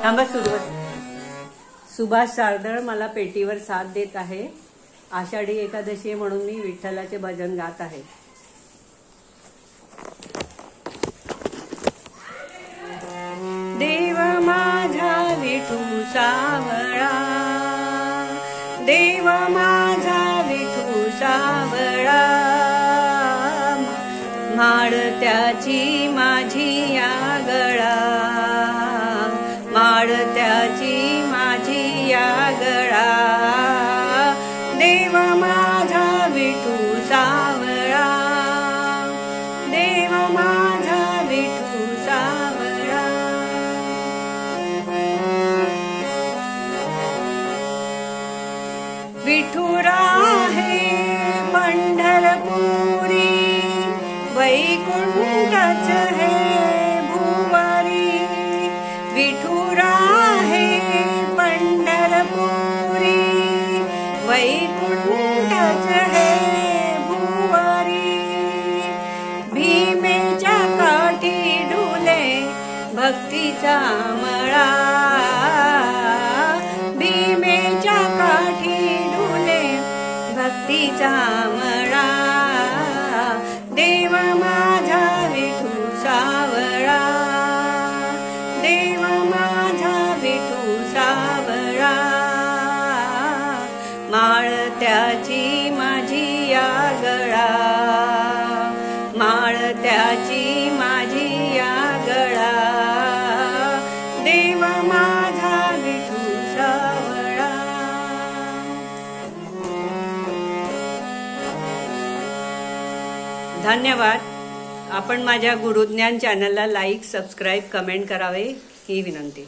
थांबा सुरुवात. सुभाष सारदळ मला पेटीवर साथ देत आहे. आषाढी एकादशी म्हणून मी विठ्ठलाचे भजन गात आहे. देव माझा विठू सावळा, देव माझा विठू सावळा, माळत्याची माझी आगळा, माळत्याची माझी आगळा. देव माझा विठू सावळा, देव माझा विठू सावळा. विठुरा है पंढरपुरी, वैकुंठच है भुवरी. विठुरा है पंढरपुरी, वैकुंठच है भुवरी. भीमेच्या काठी डुले भक्तीचा मळा, भीमेच्या काठी डुले भक्तीचा मळा. देव माझा विठू सावळा, देव माझा विठू सावळा, माळत्याची माझी आगळा, माळत्याची माझी आगळा. देव माझा विठू सावळा. धन्यवाद. आपण माझ्या गुरुज्ञान चॅनलला लाईक, सबस्क्राईब, कमेंट करावे ही विनंती.